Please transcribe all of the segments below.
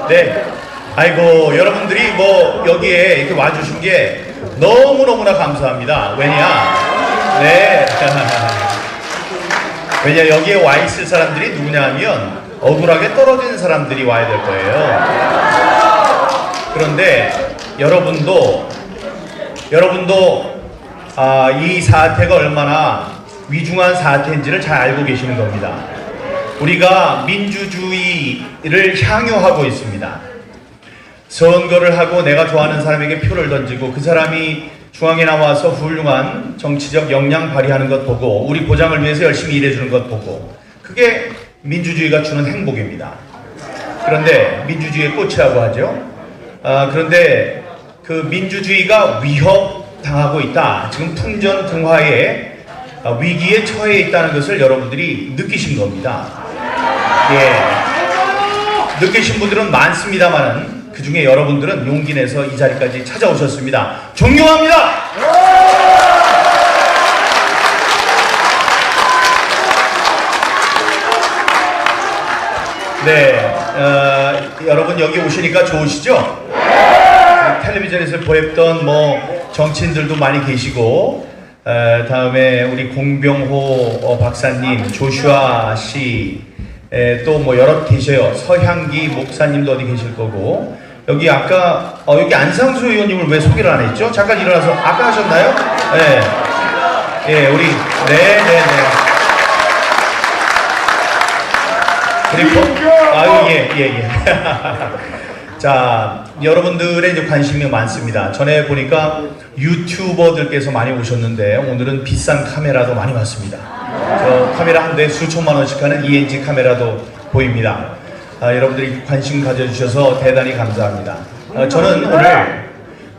네. 아이고, 여러분들이 뭐 여기에 이렇게 와주신 게 너무너무나 감사합니다. 왜냐? 네. 왜냐, 여기에 와 있을 사람들이 누구냐 하면 억울하게 떨어진 사람들이 와야 될 거예요. 그런데 여러분도 이 사태가 얼마나 위중한 사태인지를 잘 알고 계시는 겁니다. 우리가 민주주의를 향유하고 있습니다. 선거를 하고 내가 좋아하는 사람에게 표를 던지고 그 사람이 중앙에 나와서 훌륭한 정치적 역량 발휘하는 것 보고 우리 보장을 위해서 열심히 일해주는 것 보고 그게 민주주의가 주는 행복입니다. 그런데 민주주의의 꽃이라고 하죠. 그런데 그 민주주의가 위협당하고 있다. 지금 풍전등화의 위기에 처해 있다는 것을 여러분들이 느끼신 겁니다. 예. 느끼신 분들은 많습니다만은 그 중에 여러분들은 용기 내서 이 자리까지 찾아오셨습니다. 존경합니다! 네, 여러분 여기 오시니까 좋으시죠? 텔레비전에서 보였던 뭐 정치인들도 많이 계시고 다음에 우리 공병호 박사님, 조슈아 씨, 또 뭐 여러 계셔요. 서향기 목사님도 어디 계실 거고 여기 아까 여기 안상수 의원님을 왜 소개를 안 했죠? 잠깐 일어나서 아까 하셨나요? 네, 예, 우리 네네네. 그리고 아유 예. 자, 여러분들의 이제 관심이 많습니다. 전에 보니까 유튜버들께서 많이 오셨는데 오늘은 비싼 카메라도 많이 왔습니다. 저 카메라 한 대에 수천만 원씩 하는 ENG 카메라도 보입니다. 여러분들이 관심 가져주셔서 대단히 감사합니다. 저는 오늘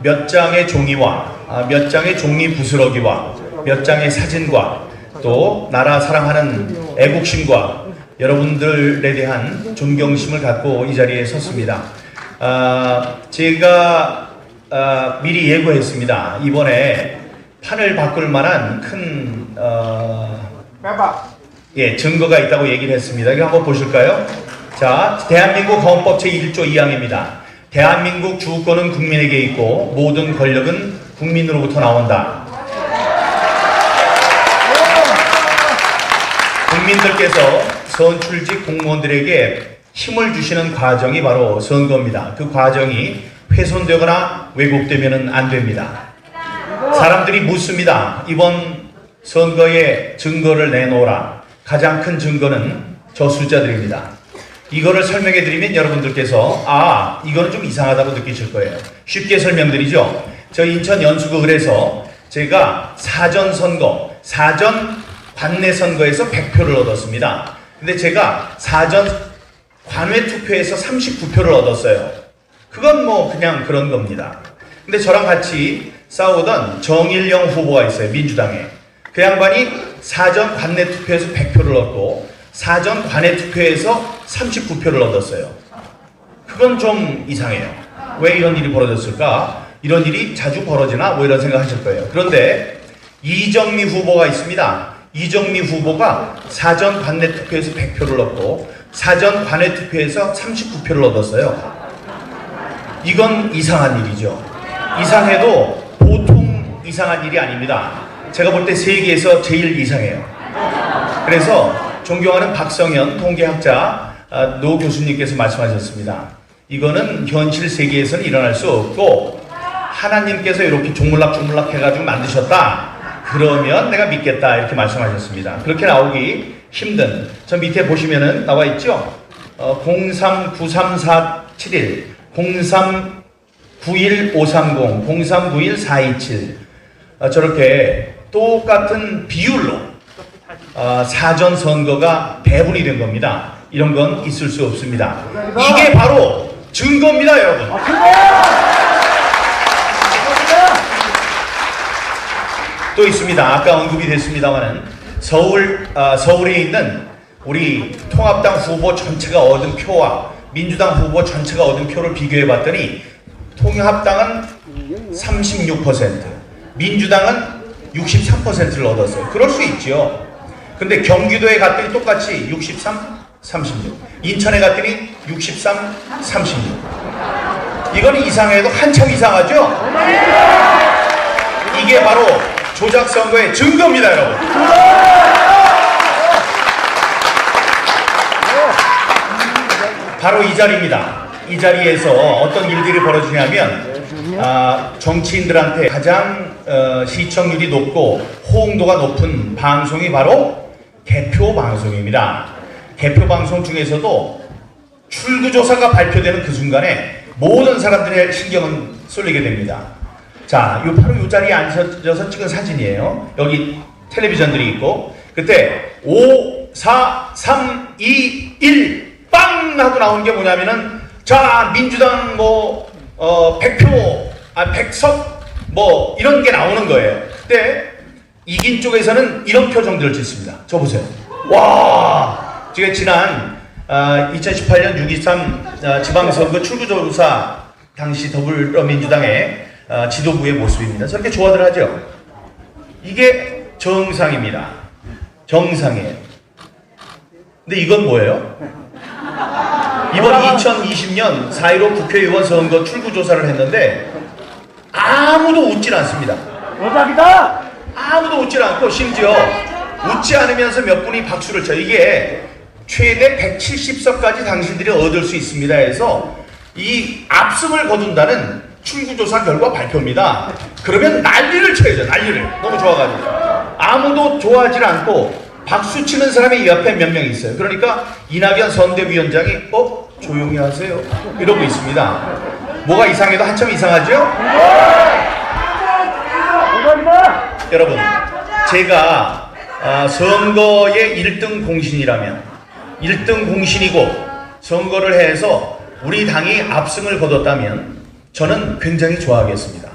몇 장의 종이와 몇 장의 종이 부스러기와 몇 장의 사진과 또 나라 사랑하는 애국심과 여러분들에 대한 존경심을 갖고 이 자리에 섰습니다. 제가 미리 예고했습니다. 이번에 판을 바꿀 만한 큰 증거가 있다고 얘기를 했습니다. 이거 한번 보실까요? 자, 대한민국 헌법 제1조 2항입니다. 대한민국 주권은 국민에게 있고 모든 권력은 국민으로부터 나온다. 국민들께서 선출직 공무원들에게 힘을 주시는 과정이 바로 선거입니다. 그 과정이 훼손되거나 왜곡되면 안 됩니다. 사람들이 묻습니다. 이번 선거에 증거를 내놓으라. 가장 큰 증거는 저 숫자들입니다. 이거를 설명해 드리면 여러분들께서 이거는 좀 이상하다고 느끼실 거예요. 쉽게 설명드리죠. 저 인천 연수구을에서 제가 사전 관내 선거에서 100표를 얻었습니다. 근데 제가 사전 관외 투표에서 39표를 얻었어요. 그건 뭐 그냥 그런 겁니다. 근데 저랑 같이 싸우던 정일영 후보가 있어요. 민주당에. 그 양반이 사전 관내 투표에서 100표를 얻고 사전 관외 투표에서 39표를 얻었어요. 그건 좀 이상해요. 왜 이런 일이 벌어졌을까? 이런 일이 자주 벌어지나? 뭐 이런 생각 하실 거예요. 그런데 이정미 후보가 있습니다. 이정미 후보가 사전 관내 투표에서 100표를 얻고 사전 관외 투표에서 39표를 얻었어요. 이건 이상한 일이죠. 이상해도 보통 이상한 일이 아닙니다. 제가 볼 때 세계에서 제일 이상해요. 그래서 존경하는 박성현 통계학자 노 교수님께서 말씀하셨습니다. 이거는 현실 세계에서는 일어날 수 없고 하나님께서 이렇게 조물락조물락 해가지고 만드셨다. 그러면 내가 믿겠다. 이렇게 말씀하셨습니다. 그렇게 나오기 힘든, 저 밑에 보시면은 나와 있죠? 0393471, 0391530, 0391427 저렇게 똑같은 비율로 사전 선거가 배분이 된 겁니다. 이런 건 있을 수 없습니다. 이게 바로 증거입니다, 여러분. 또 있습니다. 아까 언급이 됐습니다만은 서울에 있는 우리 통합당 후보 전체가 얻은 표와 민주당 후보 전체가 얻은 표를 비교해 봤더니 통합당은 36%, 민주당은 63%를 얻었어요. 그럴 수 있죠. 근데 경기도에 갔더니 똑같이 63, 36. 인천에 갔더니 63, 36. 이건 이상해도 한참 이상하죠? 이게 바로 조작 선거의 증거입니다, 여러분. 바로 이 자리입니다. 이 자리에서 어떤 일들이 벌어지냐면 정치인들한테 가장 시청률이 높고 호응도가 높은 방송이 바로 개표 방송입니다. 개표 방송 중에서도 출구조사가 발표되는 그 순간에 모든 사람들의 신경은 쏠리게 됩니다. 자, 바로 이 자리에 앉아서 찍은 사진이에요. 여기 텔레비전들이 있고, 그때 5, 4, 3, 2, 1 빵! 하고 나온 게 뭐냐면은, 자, 민주당 100표, 100석, 이런 게 나오는 거예요. 그때 이긴 쪽에서는 이런 표정들을 짓습니다. 저 보세요. 와! 지금 지난 2018년 6.23 지방선거 출구조사 당시 더불어민주당의 지도부의 모습입니다. 저렇게 좋아들 하죠. 이게 정상입니다. 정상이에요. 근데 이건 뭐예요? 이번 2020년 4.15 국회의원 선거 출구조사를 했는데 아무도 웃질 않습니다. 조작이다! 아무도 웃질 않고 심지어 웃지 않으면서 몇 분이 박수를 쳐요. 이게 최대 170석까지 당신들이 얻을 수 있습니다 해서 이 압승을 거둔다는 출구조사 결과 발표입니다. 그러면 난리를 쳐야죠. 난리를. 너무 좋아가지고. 아무도 좋아하지 않고 박수 치는 사람이 이 앞에 몇 명 있어요. 그러니까 이낙연 선대위원장이 조용히 하세요 이러고 있습니다. 뭐가 이상해도 한참 이상하죠? 여러분, 제가 선거의 1등 공신이라면 1등 공신이고 선거를 해서 우리 당이 압승을 거뒀다면 저는 굉장히 좋아하겠습니다.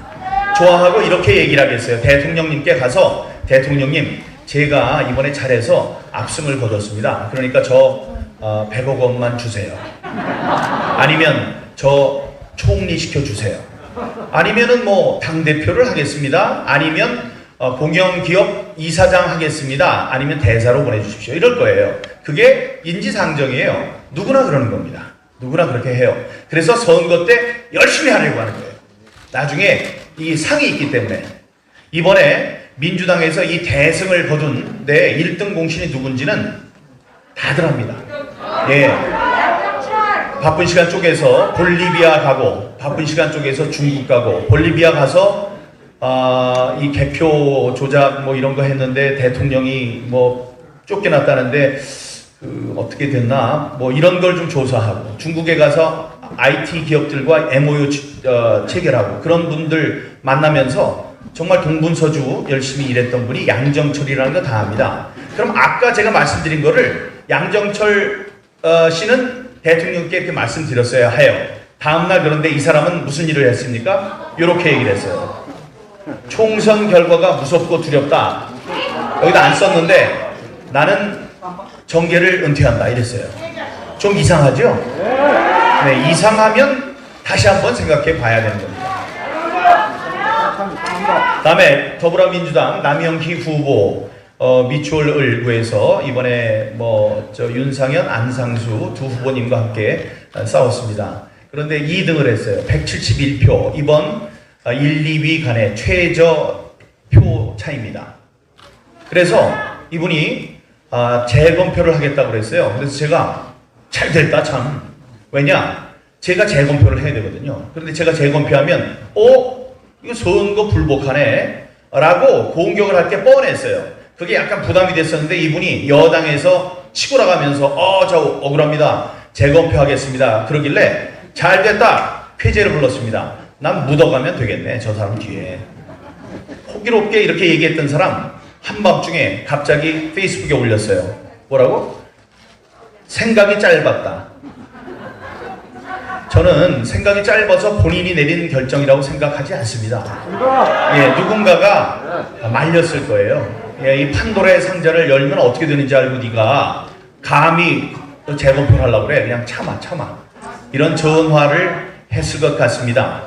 좋아하고 이렇게 얘기를 하겠어요. 대통령님께 가서 대통령님, 제가 이번에 잘해서 압승을 거뒀습니다. 그러니까 저 100억 원만 주세요. 아니면 저 총리 시켜주세요. 아니면은 당대표를 하겠습니다. 아니면 공영기업 이사장 하겠습니다. 아니면 대사로 보내주십시오. 이럴 거예요. 그게 인지상정이에요. 누구나 그러는 겁니다. 누구나 그렇게 해요. 그래서 선거 때 열심히 하려고 하는 거예요. 나중에 이 상이 있기 때문에. 이번에 민주당에서 이 대승을 거둔 내 1등 공신이 누군지는 다들 합니다. 예. 바쁜 시간 쪽에서 볼리비아 가고, 바쁜 시간 쪽에서 중국 가고, 볼리비아 가서 이 개표 조작 이런 거 했는데 대통령이 쫓겨났다는데 어떻게 됐나 이런 걸 좀 조사하고, 중국에 가서 IT 기업들과 MOU 체결하고, 그런 분들 만나면서 정말 동분서주 열심히 일했던 분이 양정철이라는 거 다 합니다. 그럼 아까 제가 말씀드린 거를 양정철 씨는 대통령께 이렇게 말씀드렸어야 해요. 다음날 그런데 이 사람은 무슨 일을 했습니까? 이렇게 얘기를 했어요. 총선 결과가 무섭고 두렵다. 여기다 안 썼는데 나는 정계를 은퇴한다 이랬어요. 좀 이상하죠? 네, 이상하면 다시 한번 생각해 봐야 되는 겁니다. 다음에 더불어민주당 남영희 후보 미추홀 을구에서 이번에 윤상현, 안상수 두 후보님과 함께 싸웠습니다. 그런데 2등을 했어요. 171표. 이번 1, 2위 간의 최저 표 차입니다. 그래서 이분이 재검표를 하겠다고 그랬어요. 그래서 제가 잘 됐다 참. 왜냐? 제가 재검표를 해야 되거든요. 그런데 제가 재검표하면 이거 선거 불복하네 라고 공격을 할 게 뻔했어요. 그게 약간 부담이 됐었는데 이분이 여당에서 치고 나가면서 저 억울합니다. 재검표하겠습니다. 그러길래 잘 됐다. 쾌재를 불렀습니다. 난 묻어가면 되겠네. 저 사람 뒤에. 호기롭게 이렇게 얘기했던 사람 한밤중에 갑자기 페이스북에 올렸어요. 뭐라고? 생각이 짧았다. 저는 생각이 짧아서 본인이 내린 결정이라고 생각하지 않습니다. 예, 누군가가 말렸을 거예요. 예, 이 판도라의 상자를 열면 어떻게 되는지 알고 네가 감히 재검표를 하려고 그래. 그냥 참아. 이런 전화를 했을 것 같습니다.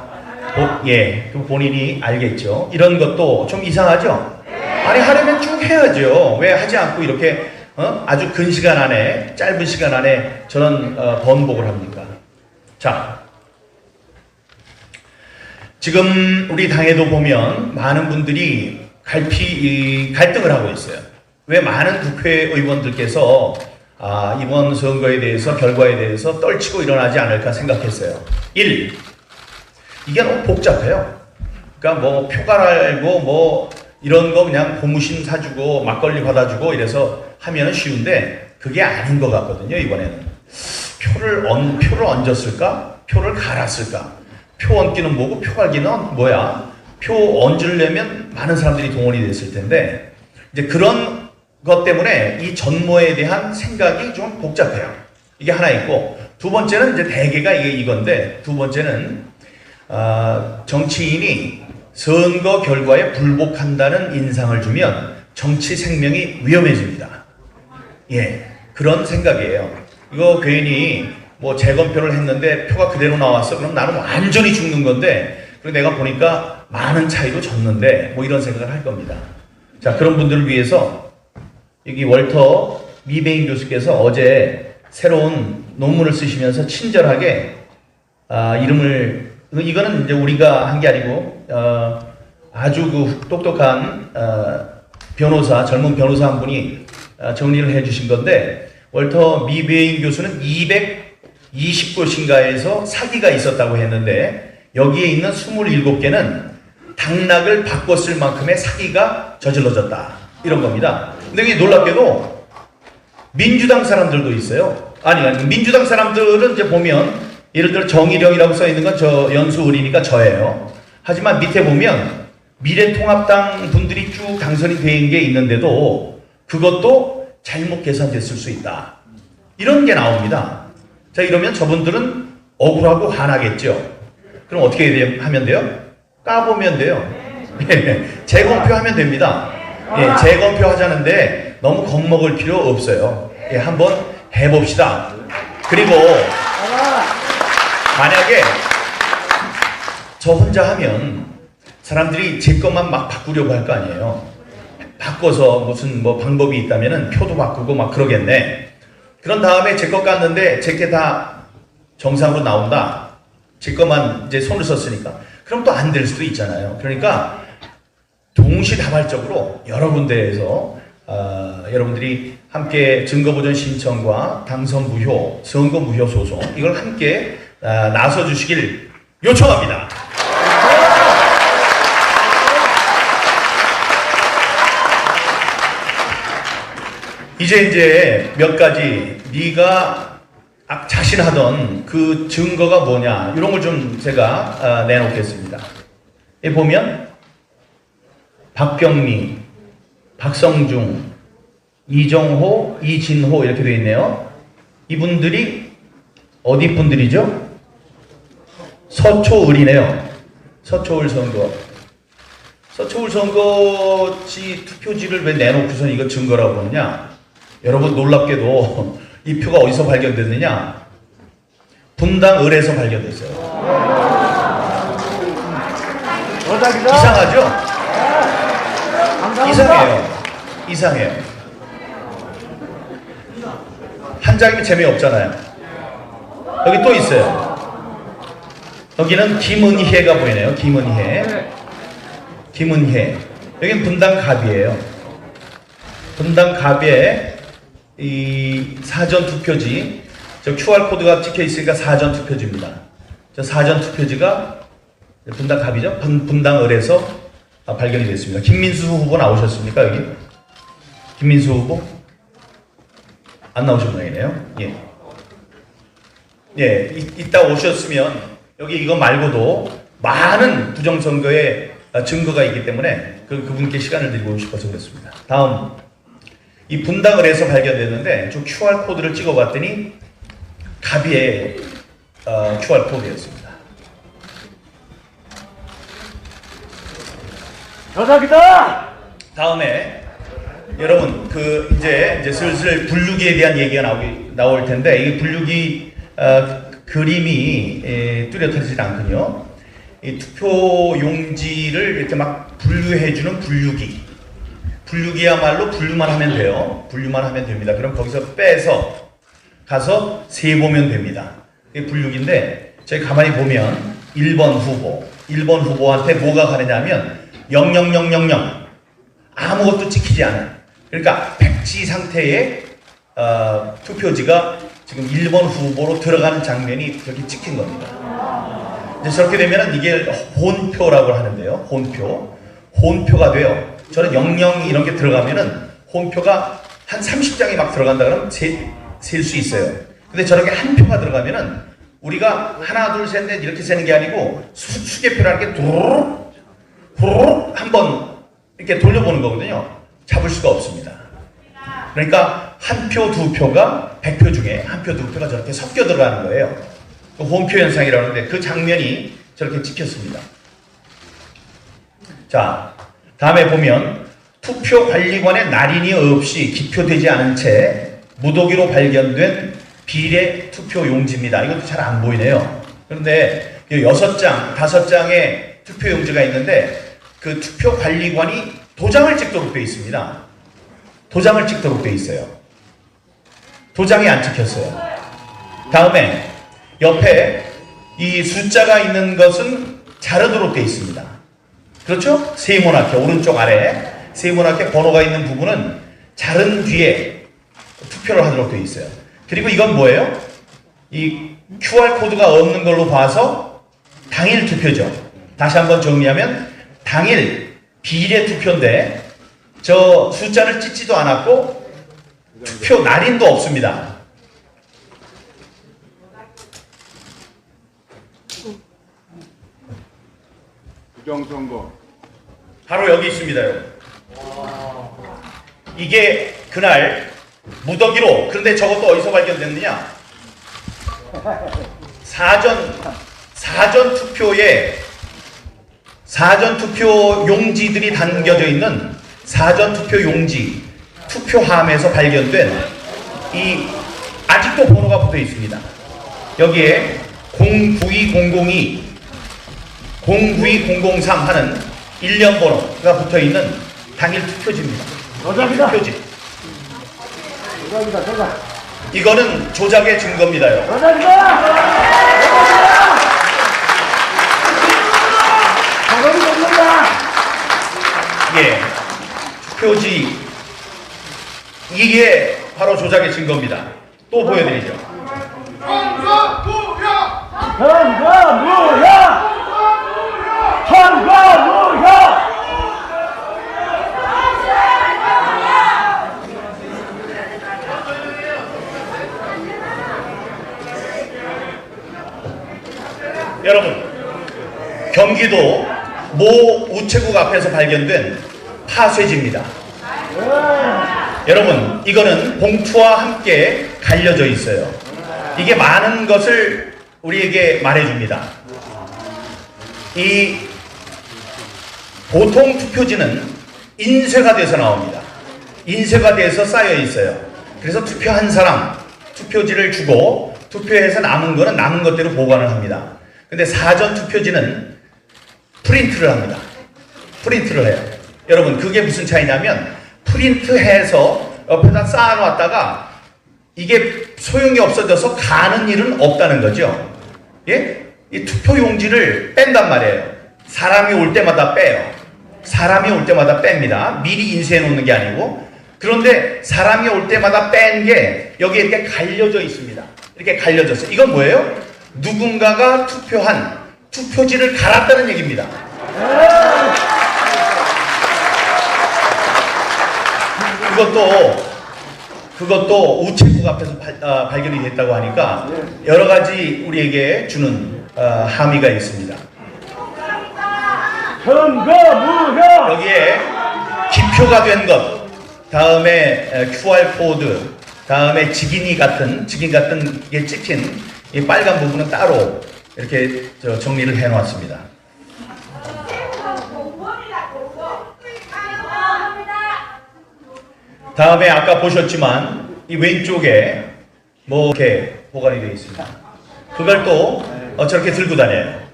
예, 그 본인이 알겠죠. 이런 것도 좀 이상하죠? 아니, 하려면 쭉 해야죠. 왜 하지 않고 이렇게 아주 근 시간 안에, 짧은 시간 안에 저런 번복을 합니까? 자, 지금 우리 당에도 보면 많은 분들이 갈등을 하고 있어요. 왜 많은 국회의원들께서 이번 선거에 대해서, 결과에 대해서 떨치고 일어나지 않을까 생각했어요. 1. 이게 너무 복잡해요. 그러니까 뭐 표가 알고 뭐 이런 거 그냥 고무신 사주고 막걸리 받아주고 이래서 하면 쉬운데 그게 아닌 것 같거든요. 이번에는 표를 얹었을까? 표를 갈았을까? 표 얹기는 뭐고 표 갈기는 뭐야? 표 얹으려면 많은 사람들이 동원이 됐을 텐데 이제 그런 것 때문에 이 전모에 대한 생각이 좀 복잡해요. 이게 하나 있고, 두 번째는 이제 대개가 이건데, 두 번째는 정치인이 선거 결과에 불복한다는 인상을 주면 정치 생명이 위험해집니다. 예, 그런 생각이에요. 이거 괜히 뭐 재검표를 했는데 표가 그대로 나왔어. 그럼 나는 완전히 죽는 건데, 그리고 내가 보니까 많은 차이로 졌는데, 뭐 이런 생각을 할 겁니다. 자, 그런 분들을 위해서 여기 월터 미베인 교수께서 어제 새로운 논문을 쓰시면서 친절하게 이거는 이제 우리가 한 게 아니고 아주 그 똑똑한 변호사, 젊은 변호사 한 분이 정리를 해주신 건데, 월터 미베인 교수는 220곳인가에서 사기가 있었다고 했는데 여기에 있는 27개는 당락을 바꿨을 만큼의 사기가 저질러졌다, 이런 겁니다. 근데 이게 놀랍게도 민주당 사람들도 있어요. 아니 민주당 사람들은 이제 보면 예를 들어 정의령이라고 써 있는 건 저 연수을이니까 저예요. 하지만 밑에 보면 미래통합당 분들이 쭉 당선이 된 게 있는데도 그것도 잘못 계산됐을 수 있다, 이런 게 나옵니다. 자, 이러면 저분들은 억울하고 화나겠죠. 그럼 어떻게 하면 돼요? 까보면 돼요. 재검표하면 됩니다. 예, 재검표 하자는데 너무 겁먹을 필요 없어요. 예, 한번 해봅시다. 그리고 만약에 저 혼자 하면 사람들이 제 것만 막 바꾸려고 할 거 아니에요. 바꿔서 무슨 뭐 방법이 있다면은 표도 바꾸고 막 그러겠네. 그런 다음에 제 것 깠는데 제 게 다 정상으로 나온다. 제 것만 이제 손을 썼으니까. 그럼 또 안 될 수도 있잖아요. 그러니까 동시다발적으로 여러 군데에서 여러분들이 함께 증거보전 신청과 당선 무효, 선거 무효 소송, 이걸 함께 나서 주시길 요청합니다. 이제 몇 가지 네가 자신하던 그 증거가 뭐냐, 이런 걸 좀 제가 내놓겠습니다. 여기 보면 박병미, 박성중, 이정호, 이진호 이렇게 되어 있네요. 이분들이 어디 분들이죠? 서초을이네요. 서초을 선거. 서초을 선거지 투표지를 왜 내놓고선 이거 증거라고 하느냐? 여러분 놀랍게도 이 표가 어디서 발견됐느냐? 분당을에서 발견됐어요. 이상하죠? 이상해요. 한 장이면 재미없잖아요. 여기 또 있어요. 여기는 김은혜가 보이네요. 김은혜. 여기는 분당갑이에요. 분당갑에 이 사전 투표지, 저 QR코드가 찍혀 있으니까 사전 투표지입니다. 저 사전 투표지가 분당갑이죠. 분당을에서 발견이 됐습니다. 김민수 후보 나오셨습니까, 여기? 김민수 후보? 안 나오신 모양이네요. 예, 이따 오셨으면 여기 이거 말고도 많은 부정선거의 증거가 있기 때문에 그분께 시간을 드리고 싶어서 그렇습니다. 다음, 이 분당을에서 발견됐는데 저 QR코드를 찍어봤더니 갑이의 QR코드였습니다. 저작이다! 다음에 여러분 이제 슬슬 분류기에 대한 얘기가 나올 텐데 이 분류기 그림이 뚜렷하지 않군요. 이 투표 용지를 이렇게 막 분류해주는 분류기. 분류기야말로 분류만 하면 돼요. 분류만 하면 됩니다. 그럼 거기서 빼서 가서 세보면 됩니다. 이게 분류기인데 저희 가만히 보면 1번 후보한테 뭐가 가느냐면 00000 아무것도 찍히지 않은, 그러니까 백지 상태의 투표지가 지금 1번 후보로 들어가는 장면이 저렇게 찍힌 겁니다. 이제 저렇게 되면 이게 혼표라고 하는데요. 혼표가 돼요. 저는 00 이런 게 들어가면은 혼표가 한 30장이 막 들어간다 그러면 셀 수 있어요. 근데 저렇게 한 표가 들어가면은 우리가 하나, 둘, 셋, 넷 이렇게 세는 게 아니고 수개표라는 게 두루룩 한번 이렇게 돌려보는 거거든요. 잡을 수가 없습니다. 그러니까 한 표, 두 표가 100표 중에 한 표, 두 표가 저렇게 섞여 들어가는 거예요. 혼표 현상이라고 하는데 그 장면이 저렇게 찍혔습니다. 자, 다음에 보면 투표관리관의 날인이 없이 기표되지 않은 채 무더기로 발견된 비례 투표 용지입니다. 이것도 잘 안 보이네요. 그런데 6장, 5장의 투표 용지가 있는데 그 투표관리관이 도장을 찍도록 되어 있습니다. 도장을 찍도록 되어 있어요. 도장이 안 찍혔어요. 다음에 옆에 이 숫자가 있는 것은 자르도록 되어 있습니다. 그렇죠? 세모나게 오른쪽 아래 세모나게 번호가 있는 부분은 자른 뒤에 투표를 하도록 되어 있어요. 그리고 이건 뭐예요? 이 QR코드가 없는 걸로 봐서 당일 투표죠. 다시 한번 정리하면 당일 비례 투표인데 저 숫자를 찍지도 않았고 투표 날인도 없습니다. 부정선거. 바로 여기 있습니다. 이게 그날 무더기로, 그런데 저것도 어디서 발견됐느냐? 사전 투표 용지들이 담겨져 있는 사전 투표 용지 투표함에서 발견된 이 아직도 번호가 붙어 있습니다. 여기에 092002 092003 하는 1년 번호가 붙어 있는 당일 투표지입니다. 투표지. 조작. 이거는 조작의 증거입니다요. 예, 투표지 이게 바로 조작의 증거입니다. 또 보여드리죠. 여러분, 경기도 모 우체국 앞에서 발견된 파쇄지입니다. 여러분, 이거는 봉투와 함께 갈려져 있어요. 이게 많은 것을 우리에게 말해줍니다. 이 보통 투표지는 인쇄가 돼서 나옵니다. 인쇄가 돼서 쌓여 있어요. 그래서 투표한 사람 투표지를 주고 투표해서 남은 거는 남은 것대로 보관을 합니다. 근데 사전 투표지는 프린트를 합니다. 프린트를 해요. 여러분, 그게 무슨 차이냐면 프린트해서 옆에다 쌓아놨다가 이게 소용이 없어져서 가는 일은 없다는 거죠. 예? 이 투표 용지를 뺀단 말이에요. 사람이 올 때마다 빼요. 사람이 올 때마다 뺍니다. 미리 인쇄해 놓는 게 아니고. 그런데 사람이 올 때마다 뺀 게 여기에 이렇게 갈려져 있습니다. 이렇게 갈려졌어요. 이건 뭐예요? 누군가가 투표한 투표지를 갈았다는 얘기입니다. 그것도 우체국 앞에서 발견이 됐다고 하니까 여러 가지 우리에게 주는 함의가 있습니다. 여기에 기표가 된 것, 다음에 QR코드, 다음에 직인 같은 게 찍힌 이 빨간 부분은 따로 이렇게 정리를 해 놓았습니다. 다음에 아까 보셨지만 이 왼쪽에 뭐 이렇게 보관이 되어 있습니다. 그걸 또 저렇게 들고 다녀요.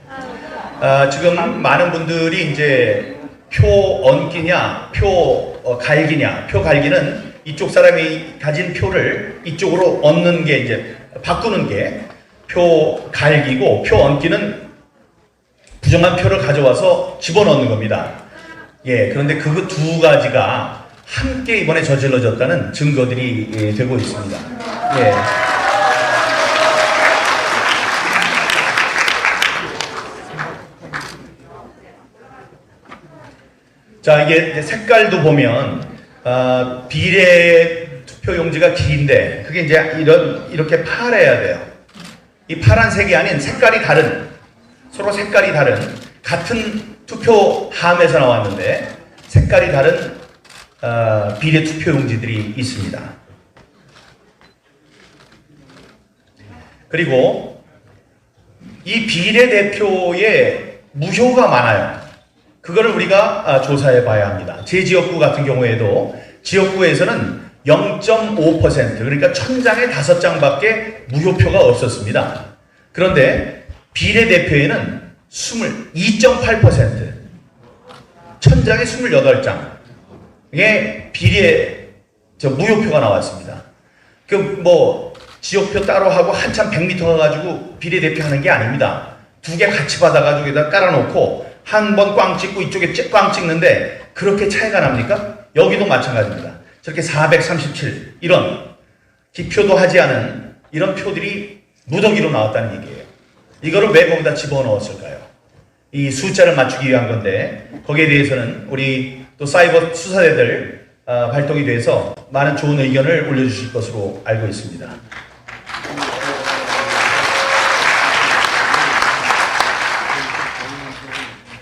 지금 많은 분들이 이제 표 얹기냐, 표 갈기냐. 표 갈기는 이쪽 사람이 가진 표를 이쪽으로 얹는 게 이제 바꾸는 게 표 갈기고, 표 얹기는 부정한 표를 가져와서 집어넣는 겁니다. 예, 그런데 그 두 가지가 함께 이번에 저질러졌다는 증거들이 되고 있습니다. 예. 자, 이게 이제 색깔도 보면 비례 투표용지가 긴데 그게 이제 이렇게 파래야 돼요. 이 파란색이 아닌 색깔이 다른, 서로 색깔이 다른 같은 투표함에서 나왔는데 색깔이 다른 비례 투표용지들이 있습니다. 그리고 이 비례대표에 무효가 많아요. 그거를 우리가 조사해 봐야 합니다. 제 지역구 같은 경우에도 지역구에서는 0.5% 그러니까 1000장에 5장밖에 무효표가 없었습니다. 그런데 비례대표에는 2.8% 1000장에 28장 이게 무효표가 나왔습니다. 지역표 따로 하고 한참 100m 가가지고 비례대표 하는 게 아닙니다. 두 개 같이 받아가지고 여기다 깔아놓고 한 번 꽝 찍고 이쪽에 꽝 찍는데 그렇게 차이가 납니까? 여기도 마찬가지입니다. 저렇게 437 이런 기표도 하지 않은 이런 표들이 무더기로 나왔다는 얘기예요. 이거를 왜 거기다 집어넣었을까요? 이 숫자를 맞추기 위한 건데 거기에 대해서는 우리 또 사이버 수사대들 발동이 돼서 많은 좋은 의견을 올려주실 것으로 알고 있습니다.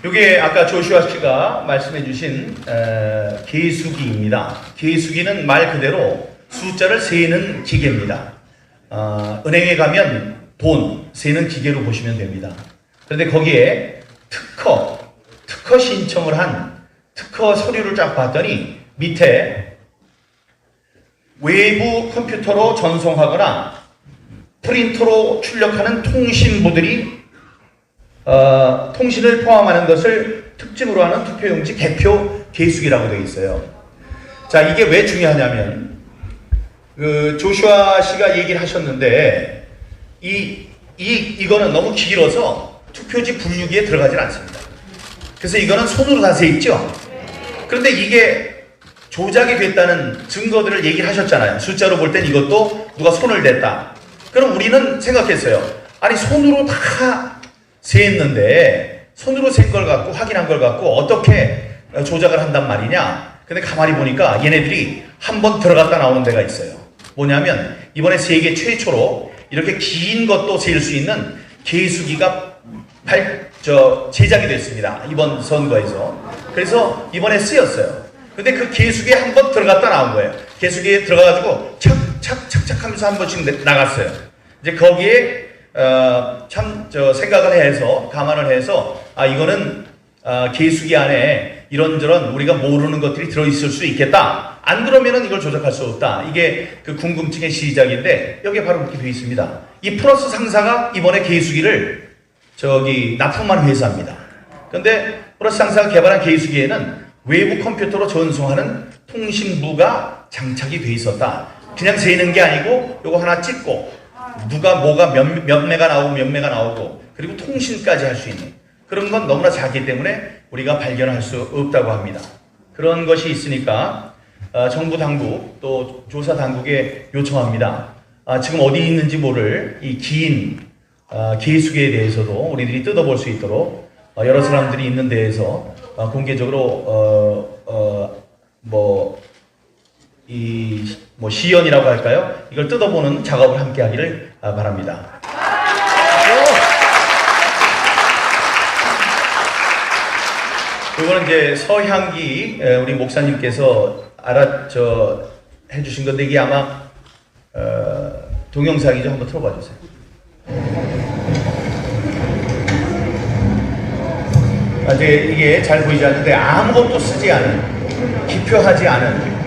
이게 아까 조슈아 씨가 말씀해 주신 계수기입니다. 계수기는 말 그대로 숫자를 세는 기계입니다. 은행에 가면 돈 세는 기계로 보시면 됩니다. 그런데 거기에 특허 신청을 한 특허 서류를 쫙 봤더니 밑에 외부 컴퓨터로 전송하거나 프린터로 출력하는 통신부들이 통신을 포함하는 것을 특징으로 하는 투표용지 개표 계수기라고 되어 있어요. 자, 이게 왜 중요하냐면 조슈아 씨가 얘기를 하셨는데 이거는 너무 길어서 투표지 분류기에 들어가질 않습니다. 그래서 이거는 손으로 다 세 있죠. 그런데 이게 조작이 됐다는 증거들을 얘기를 하셨잖아요. 숫자로 볼 땐 이것도 누가 손을 댔다. 그럼 우리는 생각했어요. 아니 손으로 다 세했는데 손으로 센 걸 갖고 확인한 걸 갖고 어떻게 조작을 한단 말이냐. 근데 가만히 보니까 얘네들이 한번 들어갔다 나오는 데가 있어요. 뭐냐면 이번에 세계 최초로 이렇게 긴 것도 셀 수 있는 계수기가 제작이 됐습니다. 이번 선거에서. 그래서 이번에 쓰였어요. 근데 그 계수기에 한번 들어갔다 나온 거예요. 계수기에 들어가가지고 착착착착 하면서 한 번씩 나갔어요. 이제 거기에 생각을 해서 감안을 해서 이거는 계수기 안에 이런저런 우리가 모르는 것들이 들어있을 수 있겠다. 안 그러면은 이걸 조작할 수 없다. 이게 그 궁금증의 시작인데 여기에 바로 그렇게 되어 있습니다. 이 플러스 상사가 이번에 계수기를 납품한 회사입니다. 근데 플러스 상사가 개발한 계수기에는 외부 컴퓨터로 전송하는 통신부가 장착이 돼 있었다. 그냥 세는 게 아니고 요거 하나 찍고 누가 뭐가 몇 매가 나오고 몇 매가 나오고 그리고 통신까지 할 수 있는 그런 건 너무나 작기 때문에 우리가 발견할 수 없다고 합니다. 그런 것이 있으니까 정부 당국 또 조사 당국에 요청합니다. 지금 어디 있는지 모를 이 긴 계수기에 대해서도 우리들이 뜯어볼 수 있도록 여러 사람들이 있는 데에서 공개적으로 시연이라고 할까요? 이걸 뜯어보는 작업을 함께 하기를 바랍니다. 이거는 이제 서향기 우리 목사님께서 해주신 건데 이게 아마 동영상이죠. 한번 틀어봐 주세요. 이게 잘 보이지 않는데 아무것도 쓰지 않은 기표하지 않은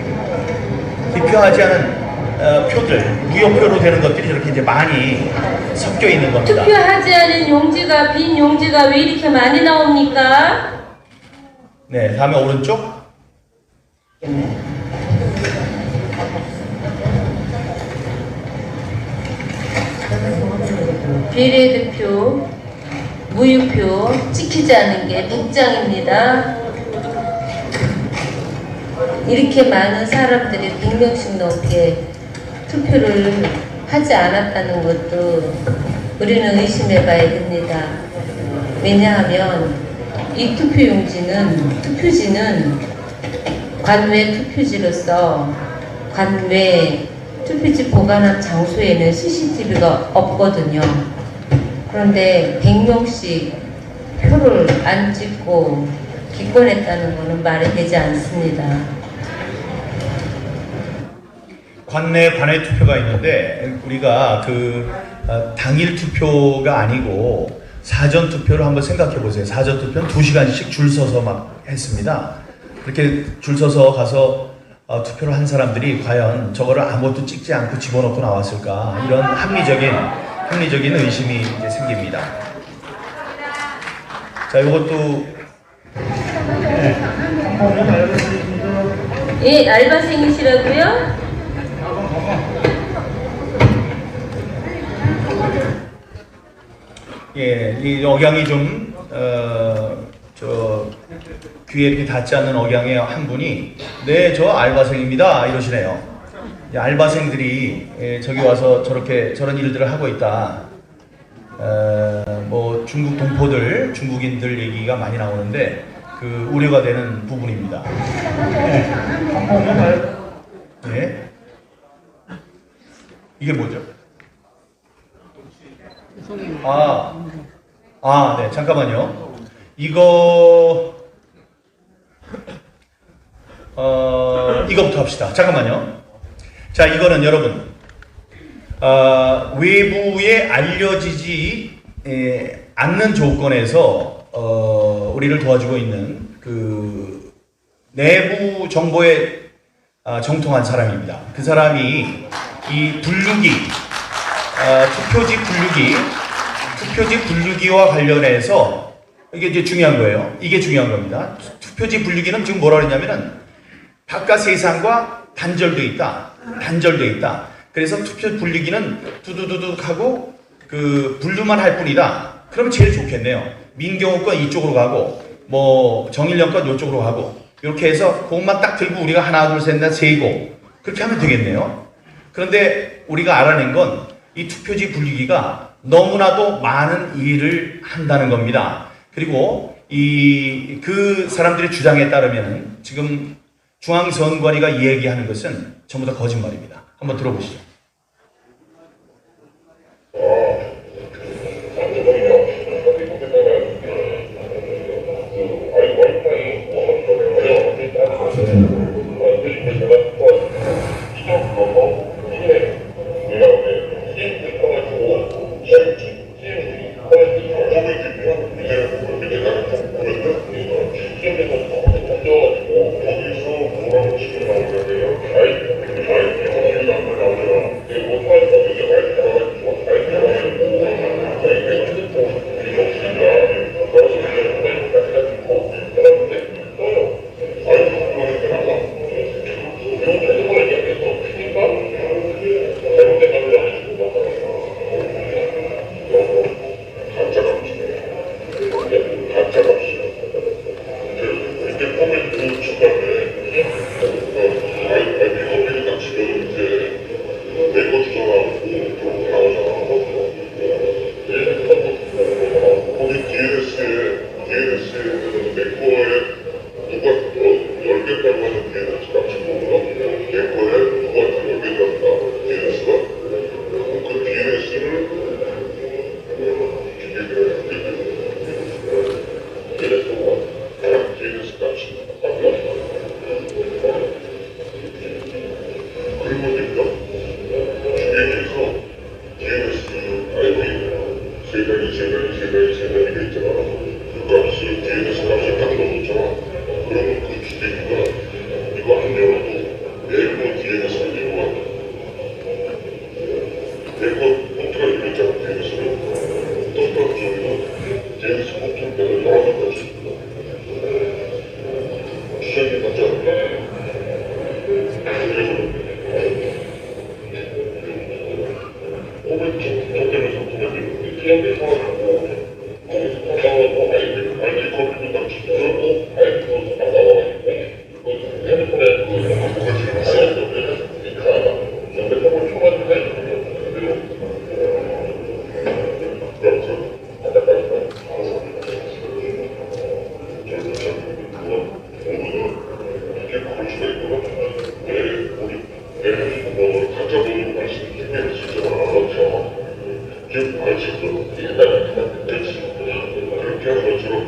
표들, 무효표로 되는 것들이 이렇게 이제 많이 섞여 있는 겁니다. 투표하지 않은 용지가, 빈 용지가 왜 이렇게 많이 나옵니까? 네, 다음에 오른쪽. 비례대표, 무효표 찍히지 않은 게 100장입니다. 이렇게 많은 사람들이 100명씩 넘게 투표를 하지 않았다는 것도 우리는 의심해 봐야 됩니다. 왜냐하면 이 투표지는 관외 투표지로서 관외 투표지 보관한 장소에는 CCTV가 없거든요. 그런데 100명씩 표를 안 찍고 기권했다는 것은 말이 되지 않습니다. 관외 투표가 있는데 우리가 당일 투표가 아니고 사전 투표를 한번 생각해 보세요. 사전 투표는 2시간씩 줄 서서 막 했습니다. 그렇게 줄 서서 가서 투표를 한 사람들이 과연 저거를 아무것도 찍지 않고 집어넣고 나왔을까, 이런 합리적인 의심이 이제 생깁니다. 자, 이것도 예, 알바생이시라고요? 예, 이 억양이 좀 귀에 이렇게 닿지 않는 억양의 한 분이 네, 저 알바생입니다 이러시네요. 알바생들이 저기 와서 저런 일들을 하고 있다. 뭐 중국 동포들, 중국인들 얘기가 많이 나오는데 우려가 되는 부분입니다. 예? 이게 뭐죠? 네, 잠깐만요. 이거부터 합시다. 잠깐만요. 자, 이거는 여러분, 외부에 알려지지 않는 조건에서 우리를 도와주고 있는 내부 정보에 정통한 사람입니다. 그 사람이 이 투표지 분류기와 관련해서 이게 이제 중요한 거예요. 이게 중요한 겁니다. 투표지 분류기는 지금 뭐라 그러냐면은 바깥 세상과 단절돼 있다. 그래서 투표 분류기는 두두두둑 하고 분류만 할 뿐이다. 그러면 제일 좋겠네요. 민경호권 이쪽으로 가고 뭐 정일련권 이쪽으로 가고 이렇게 해서 그것만 딱 들고 우리가 하나 둘 셋 넷 세고 그렇게 하면 되겠네요. 그런데 우리가 알아낸 건 이 투표지 분류기가 너무나도 많은 일을 한다는 겁니다. 그리고 그 사람들의 주장에 따르면 지금 중앙선관위가 얘기하는 것은 전부 다 거짓말입니다. 한번 들어보시죠.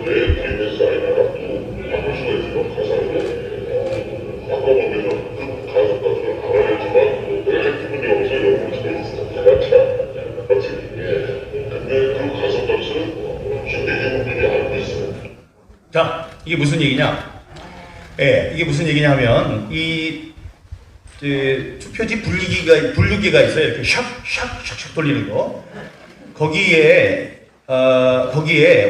내 개인에서 아니라 바꿀 수가 있어요. 가사를. 바꿔보면 그 가사 가수를 알아야지만 내가 기분이 없어 영웅을 수가 있어. 맞죠? 맞지? 예. 근데 그 가사 값을 현대기분들이 알고 있어요. 자, 이게 무슨 얘기냐? 예, 이게 무슨 얘기냐 하면, 투표지 분류기가 있어요. 이렇게 샥 돌리는 거. 거기에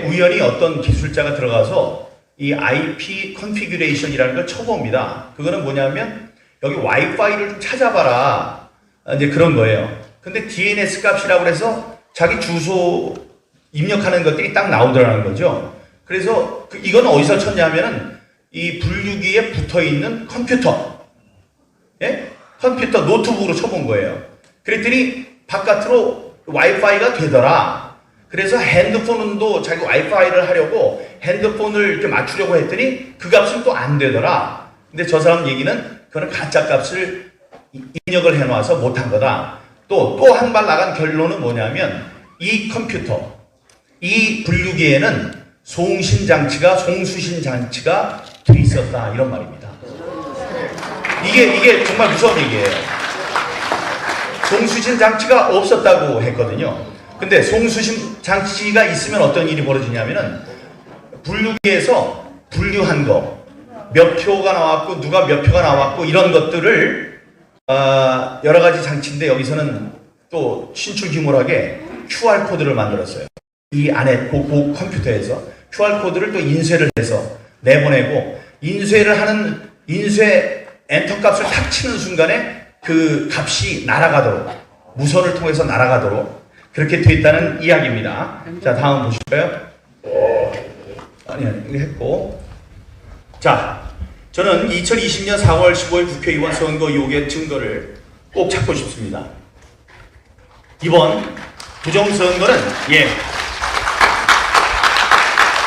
우연히 어떤 기술자가 들어가서 이 IP 컨피규레이션이라는 걸 쳐봅니다. 그거는 뭐냐면, 여기 와이파이를 좀 찾아봐라. 이제 그런 거예요. 근데 DNS 값이라고 해서 자기 주소 입력하는 것들이 딱 나오더라는 거죠. 그래서 이건 어디서 쳤냐면은 이 분류기에 붙어 있는 컴퓨터, 예? 컴퓨터 노트북으로 쳐본 거예요. 그랬더니 바깥으로 와이파이가 되더라. 그래서 핸드폰도 자기 와이파이를 하려고 핸드폰을 이렇게 맞추려고 했더니 그 값은 또 안 되더라. 근데 저 사람 얘기는 그거는 가짜 값을 입력을 해놔서 못한 거다. 또 한 발 나간 결론은 뭐냐면 이 컴퓨터, 이 분류기에는 송수신 장치가 돼 있었다, 이런 말입니다. 이게 정말 무서운 얘기예요. 송수신 장치가 없었다고 했거든요. 근데 송수신 장치가 있으면 어떤 일이 벌어지냐면은 분류기에서 분류한 거, 몇 표가 나왔고 누가 몇 표가 나왔고 이런 것들을 여러 가지 장치인데 여기서는 또 신출귀몰하게 QR코드를 만들었어요. 이 안에 그 컴퓨터에서 QR코드를 또 인쇄를 해서 내보내고, 인쇄 엔터 값을 탁 치는 순간에 그 값이 날아가도록, 무선을 통해서 날아가도록 그렇게 돼 있다는 이야기입니다. 자, 다음 보실까요? 아니, 이거 했고. 자, 저는 2020년 4월 15일 국회의원 선거 의혹의 증거를 꼭 찾고 싶습니다. 이번 부정선거는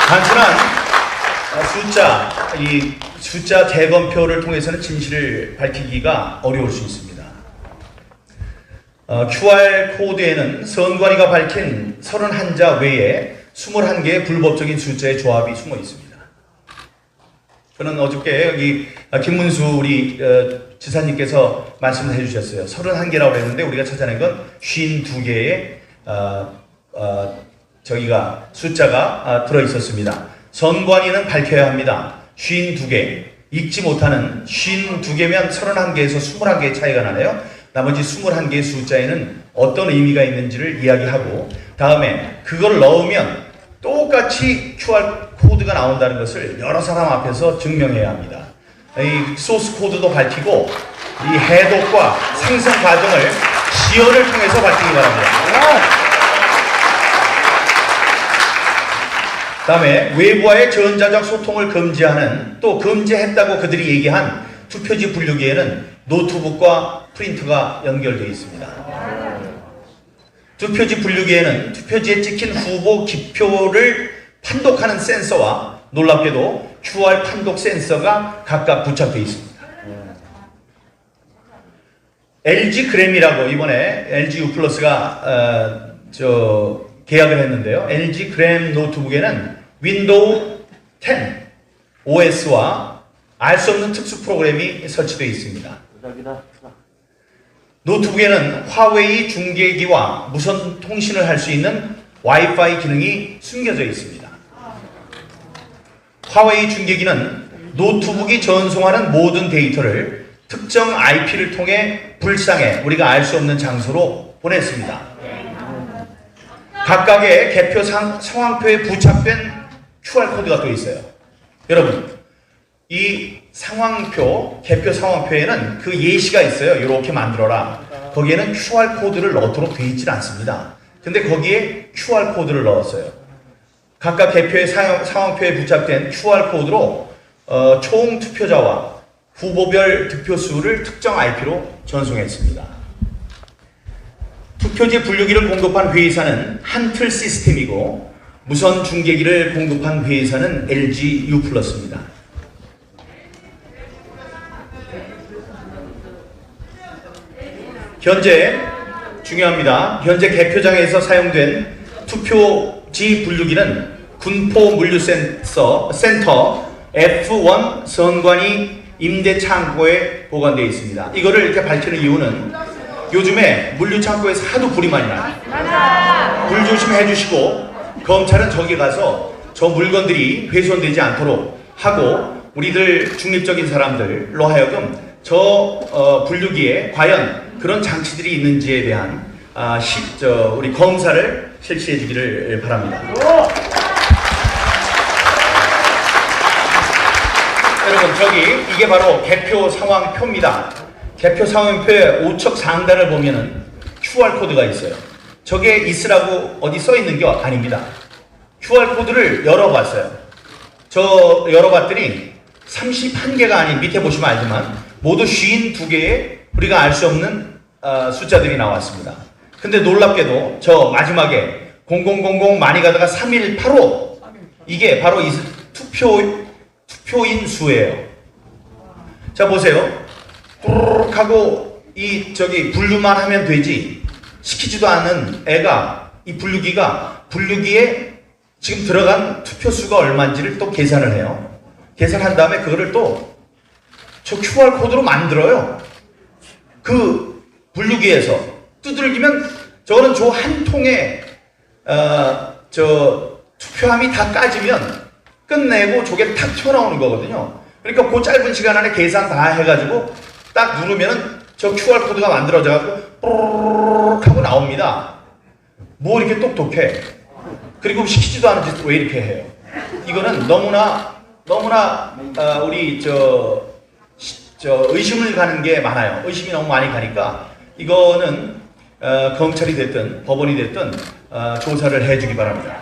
단순한 숫자 재검표를 통해서는 진실을 밝히기가 어려울 수 있습니다. QR코드에는 선관위가 밝힌 31자 외에 21개의 불법적인 숫자의 조합이 숨어 있습니다. 저는 어저께 여기 김문수 우리 지사님께서 말씀을 해주셨어요. 31개라고 했는데 우리가 찾아낸 건 52개의 저기가 숫자가 들어있었습니다. 선관위는 밝혀야 합니다. 52개. 읽지 못하는 52개면 31개에서 21개의 차이가 나네요. 나머지 21개의 숫자에는 어떤 의미가 있는지를 이야기하고, 다음에 그걸 넣으면 똑같이 QR코드가 나온다는 것을 여러 사람 앞에서 증명해야 합니다. 이 소스 코드도 밝히고 이 해독과 생성 과정을 시연을 통해서 밝히기 바랍니다. 다음에 외부와의 전자적 소통을 금지하는, 또 금지했다고 그들이 얘기한 투표지 분류기에는 노트북과 프린터가 연결되어 있습니다. 투표지 분류기에는 투표지에 찍힌 후보 기표를 판독하는 센서와 놀랍게도 QR 판독 센서가 각각 부착되어 있습니다. LG 그램이라고 이번에 LG U 플러스가 계약을 했는데요. LG 그램 노트북에는 윈도우 10 OS와 알 수 없는 특수 프로그램이 설치되어 있습니다. 노트북에는 화웨이 중계기와 무선 통신을 할 수 있는 와이파이 기능이 숨겨져 있습니다. 화웨이 중계기는 노트북이 전송하는 모든 데이터를 특정 IP를 통해 불상에 우리가 알 수 없는 장소로 보냈습니다. 각각의 개표 상황표에 부착된 QR코드가 또 있어요. 여러분, 이 개표 상황표에는 그 예시가 있어요. 이렇게 만들어라. 거기에는 QR코드를 넣도록 되어 있지 않습니다. 근데 거기에 QR코드를 넣었어요. 각각 개표의 상황표에 부착된 QR코드로 총 투표자와 후보별 득표수를 특정 IP로 전송했습니다. 투표지 분류기를 공급한 회의사는 한틀 시스템이고, 무선 중계기를 공급한 회의사는 LG U 플러스입니다. 현재 중요합니다. 현재 개표장에서 사용된 투표지 분류기는 군포물류센터 F1 선관위 임대창고에 보관되어 있습니다. 이거를 이렇게 밝히는 이유는 요즘에 물류창고에서 하도 불이 많이 나요. 불 조심해 주시고 검찰은 저기 가서 저 물건들이 훼손되지 않도록 하고 우리들 중립적인 사람들로 하여금 저 분류기에 과연 그런 장치들이 있는지에 대한 우리 검사를 실시해 주기를 바랍니다. 여러분 이게 바로 개표 상황표입니다. 개표 상황표에 우측 상단을 보면은 QR코드가 있어요. 저게 있으라고 어디 써 있는 게 아닙니다. QR코드를 열어봤어요. 저 열어봤더니 31개가 아닌 밑에 보시면 알지만 모두 52개의 우리가 알 수 없는 숫자들이 나왔습니다. 근데 놀랍게도 저 마지막에 0000 많이 가다가 3185 이게 바로 이 투표인 수예요. 자 보세요. 뿌르륵 하고 분류만 하면 되지 시키지도 않은 애가 이 분류기에 지금 들어간 투표수가 얼마인지를 또 계산을 해요. 계산한 다음에 그거를 또 저 QR코드로 만들어요. 그 분류기에서 두들기면 저거는 저 한 통에 투표함이 다 까지면 끝내고 저게 탁 튀어나오는 거거든요. 그러니까 그 짧은 시간 안에 계산 다 해가지고 딱 누르면은 저 QR코드가 만들어져가지고 뽀르륵 하고 나옵니다. 뭐 이렇게 똑똑해. 그리고 시키지도 않은 짓을 왜 이렇게 해요? 이거는 너무나 우리 의심을 가는 게 많아요. 의심이 너무 많이 가니까 이거는 검찰이 됐든 법원이 됐든 조사를 해주기 바랍니다.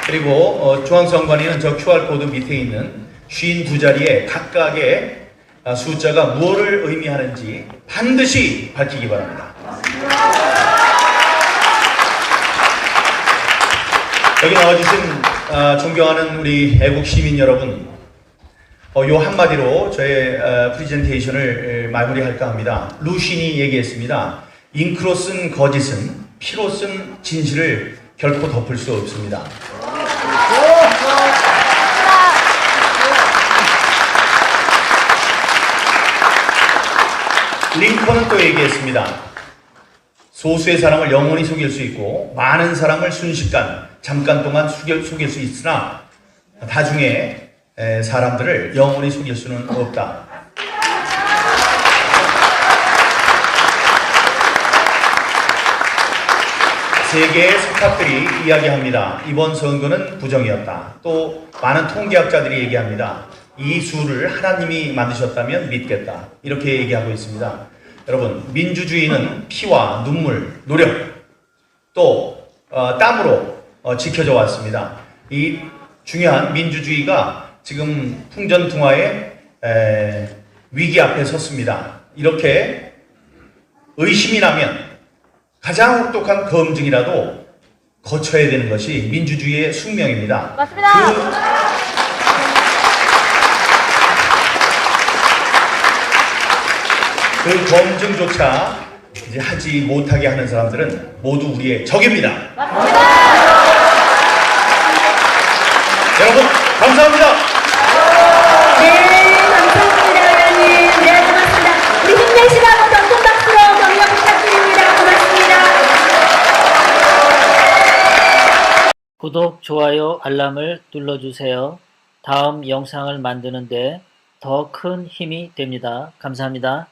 그리고 중앙선관위는 저 QR코드 밑에 있는 52자리에 각각의 숫자가 무엇을 의미하는지 반드시 밝히기 바랍니다. 여기 나와주신 존경하는 우리 애국 시민 여러분, 요 한마디로 저의 프리젠테이션을 마무리할까 합니다. 루신이 얘기했습니다. 잉크로 쓴 거짓은 피로 쓴 진실을 결코 덮을 수 없습니다. 링컨은 또 얘기했습니다. 소수의 사람을 영원히 속일 수 있고 많은 사람을 순식간 잠깐 동안 속일 수 있으나 나중에 사람들을 영원히 속일 수는 없다. 세계의 석학들이 이야기합니다. 이번 선거는 부정이었다. 또 많은 통계학자들이 얘기합니다. 이 수를 하나님이 만드셨다면 믿겠다. 이렇게 얘기하고 있습니다. 여러분, 민주주의는 피와 눈물, 노력, 또 땀으로 지켜져 왔습니다. 이 중요한 민주주의가 지금 풍전등화의 위기 앞에 섰습니다. 이렇게 의심이 나면 가장 혹독한 검증이라도 거쳐야 되는 것이 민주주의의 숙명입니다. 맞습니다. 그 검증조차 이제 하지 못하게 하는 사람들은 모두 우리의 적입니다. 맞습니다. 여러분, 감사합니다. 네, 감사합니다, 의원님. 네, 고맙습니다. 우리 힘내시라고 경품 박수로 격려 부탁드립니다. 고맙습니다. 구독, 좋아요, 알람을 눌러주세요. 다음 영상을 만드는데 더 큰 힘이 됩니다. 감사합니다.